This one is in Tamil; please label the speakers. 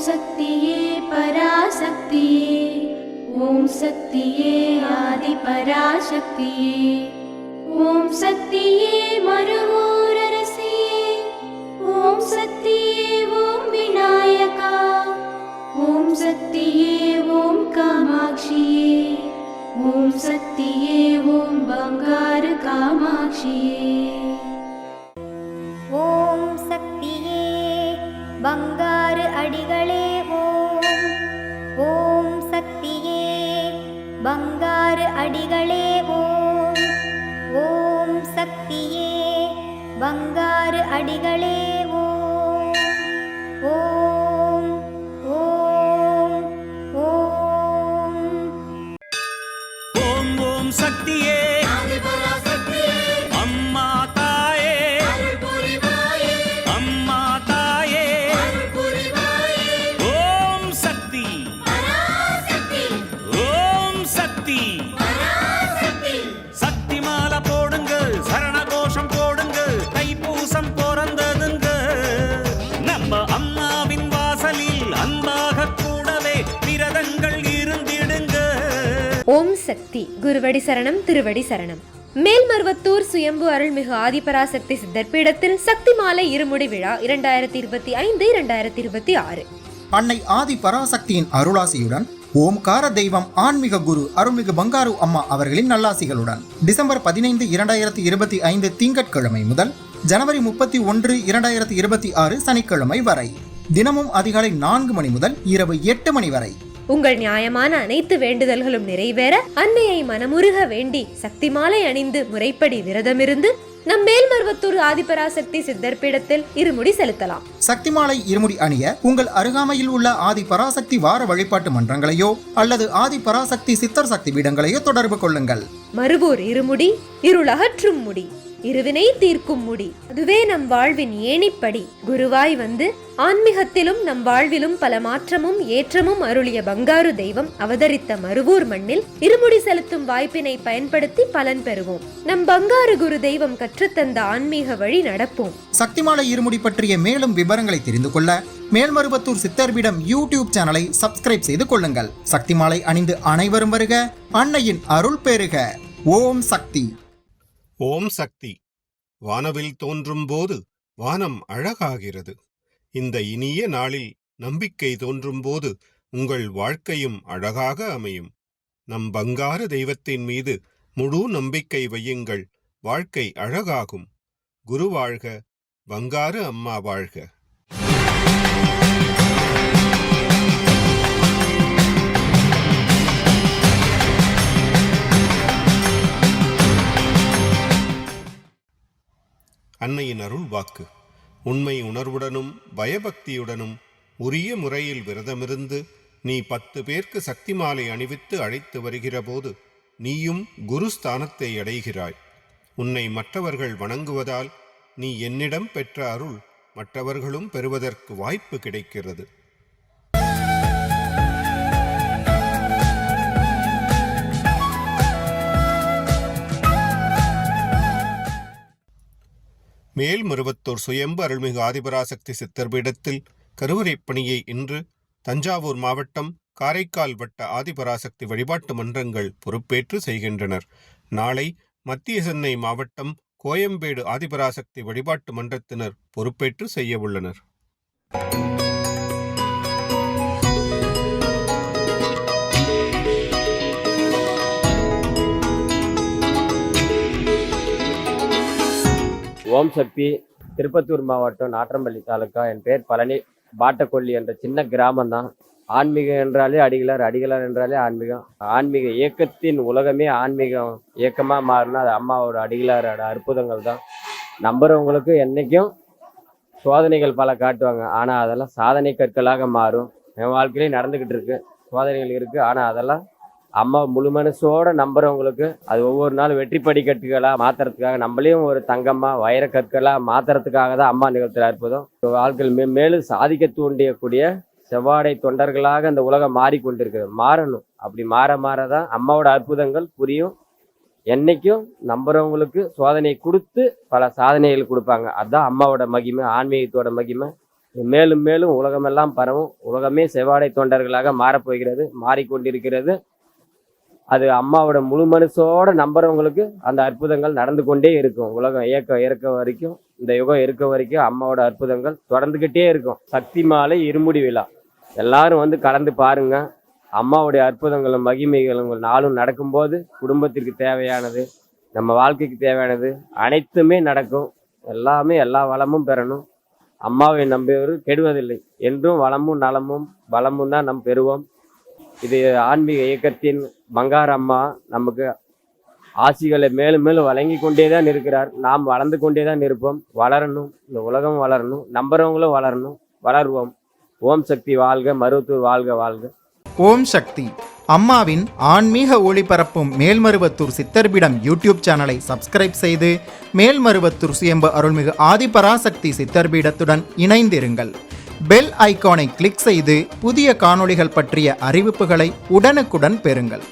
Speaker 1: சக்தியே பராசக்தியே, ஓம் சக்தியே ஆதி பராசக்தியே, ஓம் சக்தியே மருவூரரசியே, ஓம் சக்தியே ஓம் விநாயகா, ஓம் சக்தியே ஓம் காமாட்சியே, ஓம் சக்தியே ஓம் பங்காரு காமாட்சியே.
Speaker 2: ஓம் சக்தியே பங்காரு அடிகளே ஓம், ஓம் சக்தியே பங்காரு அடிகளே ஓம், ஓம் சக்தியே பங்காரு அடிகளே ஓம், ஓம் ஓம் ஓம்.
Speaker 3: ஓம் ஓம் சக்தியே அம்மா தாயே, அம்மா தாயே, ஓம் சக்தி, ஓம் சக்தி, சக்தி மாலை போடுங்க, சரண கோஷம் போடுங்க, தைப்பூசம் பிறந்ததுங்க, நம்ம அம்மாவின் வாசலில் அன்பாக கூடவே விரதங்கள் இருந்திடுங்க.
Speaker 4: ஓம் சக்தி. குருவடி சரணம், திருவடி சரணம். மேல்மருவத்தூர் சுயம்பு அருள்மிகு ஆதிபராசக்தி சித்தர் பீடத்தில் சக்தி மாலை இருமுடி விழா 2025-2026.
Speaker 5: அன்னை ஆதி பராசக்தியின் அருளாசியுடன் ஓம்கார தெய்வம் ஆன்மீக குரு அருள்மிகு பங்காரு அம்மா அவர்களின் நல்லாசிகளுடன் டிசம்பர் 15, 2025 திங்கட்கிழமை முதல் ஜனவரி 31, 2026 சனிக்கிழமை வரை தினமும் அதிகாலை 4 மணி முதல் இரவு 8 மணி வரை
Speaker 4: உங்கள் நியாயமான அனைத்து வேண்டுதல்களும் நிறைவேற அன்னையை மனமுருக வேண்டி சக்தி மாலை அணிந்து முறைப்படி விரதமிருந்து நம் மேல்மருவத்தூர் ஆதிபராசக்தி சித்தர் பீடத்தில் இருமுடி செலுத்தலாம்.
Speaker 5: சக்தி மாலை இருமுடி அணிய உங்கள் அருகாமையில் உள்ள ஆதி பராசக்தி வார வழிபாட்டு மன்றங்களையோ அல்லது ஆதி பராசக்தி சித்தர் சக்தி பீடங்களையோ தொடர்பு கொள்ளுங்கள்.
Speaker 4: மறுபூர் இருமுடி இருளகற்றும் முடி, இருவினை தீர்க்கும் முடி, அதுவே நம் வாழ்வின் ஏணிப்படி. குருவாய் வந்து ஆன்மீகத்திலும் நம் வாழ்விலும் பல மாற்றமும் ஏற்றமும் அருளிய பங்காரு தெய்வம் அவதரித்த மருவூர் மண்ணில் இருமுடி செலுத்தும் வாய்ப்பினை பயன்படுத்தி பலன் பெறுவோம். நம் பங்காரு குரு தெய்வம் கற்றுத்தந்த ஆன்மீக வழி நடப்போம்.
Speaker 5: சக்திமாலை இருமுடி பற்றிய மேலும் விவரங்களை தெரிந்து கொள்ள மேல்மருவத்தூர் சித்தர்பீடம் யூடியூப் சேனலை சப்ஸ்கிரைப் செய்து கொள்ளுங்கள். சக்திமாலை அணிந்து அனைவரும் வருக, அன்னையின் அருள் பெறுக. ஓம் சக்தி.
Speaker 6: ஓம் சக்தி. வானவில் தோன்றும் போது வானம் அழகாகிறது. இந்த இனிய நாளில் நம்பிக்கை தோன்றும் போது உங்கள் வாழ்க்கையும் அழகாக அமையும். நம் பங்கார தெய்வத்தின் மீது முழு நம்பிக்கை வையுங்கள், வாழ்க்கை அழகாகும். குரு வாழ்க, பங்காரு அம்மா வாழ்க. அன்னையின் அருள் வாக்கு. உண்மை உணர்வுடனும் பயபக்தியுடனும் உரிய முறையில் விரதமிருந்து நீ 10 பேருக்கு சக்தி மாலை அணிவித்து அழைத்து வருகிற போது நீயும் குருஸ்தானத்தை அடைகிறாய். உன்னை மற்றவர்கள் வணங்குவதால் நீ என்னிடம் பெற்ற அருள் மற்றவர்களும் பெறுவதற்கு வாய்ப்பு கிடைக்கிறது. மேல்மருவத்தூர் சுயம்பு அருள்மிகு ஆதிபராசக்தி சித்தர் பீடத்தில் கருவறைப் பணியை இன்று தஞ்சாவூர் மாவட்டம் காரைக்கால் வட்ட ஆதிபராசக்தி வழிபாட்டு மன்றங்கள் பொறுப்பேற்று செய்கின்றனர். நாளை மத்திய சென்னை மாவட்டம் கோயம்பேடு ஆதிபராசக்தி வழிபாட்டு மன்றத்தினர் பொறுப்பேற்று செய்ய உள்ளனர்.
Speaker 7: ஓம் சக்தி. திருப்பத்தூர் மாவட்டம் நாற்றம்பள்ளி தாலுக்கா. என் பேர் பழனி. பாட்டக்கொல்லி என்ற சின்ன கிராமம்தான். ஆன்மீகம் என்றாலே அடிகளார், அடிகளார் என்றாலே ஆன்மீகம். ஆன்மீக இயக்கத்தின் உலகமே ஆன்மீகம் இயக்கமாக மாறினா அது அம்மாவோட அடிகளாரோட அற்புதங்கள் தான். நம்புறவங்களுக்கு என்றைக்கும் சோதனைகள் பல காட்டுவாங்க, ஆனால் அதெல்லாம் சாதனை கற்களாக மாறும். என் வாழ்க்கையிலே நடந்துக்கிட்டு இருக்கு. சோதனைகள் இருக்குது, ஆனால் அதெல்லாம் அம்மா முழு மனசோட நம்புறவங்களுக்கு அது ஒவ்வொரு நாள் வெற்றி படிக்கட்டுகளாக மாற்றுறதுக்காக, நம்மளையும் ஒரு தங்கமாக வைர கற்களாக மாற்றுறதுக்காக தான் அம்மா நிகழ்த்துகிற அற்புதம். வாழ்க்கையில் மேலும் சாதிக்க தூண்டியக்கூடிய செவ்வாடை தொண்டர்களாக அந்த உலகம் மாறிக்கொண்டிருக்கிறது. மாறணும். அப்படி மாறதான் அம்மாவோட அற்புதங்கள் புரியும். என்னைக்கும் நம்புறவங்களுக்கு சோதனை கொடுத்து பல சாதனைகள் கொடுப்பாங்க. அதுதான் அம்மாவோட மகிமை, ஆன்மீகத்தோட மகிமை. மேலும் மேலும் உலகமெல்லாம் பரவும். உலகமே செவ்வாடை தொண்டர்களாக மாறப்போகிறது, மாறிக்கொண்டிருக்கிறது. அது அம்மாவோட முழு மனசோட நம்புறவங்களுக்கு அந்த அற்புதங்கள் நடந்து கொண்டே இருக்கும். உலகம் இருக்க வரைக்கும், இந்த யுகம் இருக்க வரைக்கும் அம்மாவோட அற்புதங்கள் தொடர்ந்துகிட்டே இருக்கும். சக்தி மாலை இருமுடி விழா எல்லாரும் வந்து கலந்து பாருங்க. அம்மாவுடைய அற்புதங்களும் மகிமைகளும் நாளும் நடக்கும்போது குடும்பத்திற்கு தேவையானது, நம்ம வாழ்க்கைக்கு தேவையானது அனைத்துமே நடக்கும். எல்லாமே எல்லா வளமும் பெறணும். அம்மாவை நம்பியவர் கெடுவதில்லை. என்றும் வளமும் நலமும் பலமும் தான் நம் பெறுவோம். இது ஆன்மீக இயக்கத்தின் பங்கார அம்மா நமக்கு ஆசிகளை மேலும் மேலும் வழங்கி கொண்டே தான் இருக்கிறார். நாம் வளர்ந்து கொண்டே தான் இருப்போம். வளரணும், இந்த உலகம் வளரணும், நம்புறவங்களும் வளரணும், வளருவோம். ஓம் சக்தி வாழ்க, மருவத்தூர் வாழ்க வாழ்க.
Speaker 5: ஓம் சக்தி. அம்மாவின் ஆன்மீக ஒளிபரப்பும் மேல்மருவத்தூர் சித்தர்பீடம் யூடியூப் சேனலை சப்ஸ்கிரைப் செய்து மேல்மருவத்தூர் சுயம்பு அருள்மிகு ஆதிபராசக்தி சித்தர்பீடத்துடன் இணைந்திருங்கள். பெல் ஐகானை கிளிக் செய்து புதிய காணொளிகள் பற்றிய அறிவிப்புகளை உடனுக்குடன் பெறுங்கள்.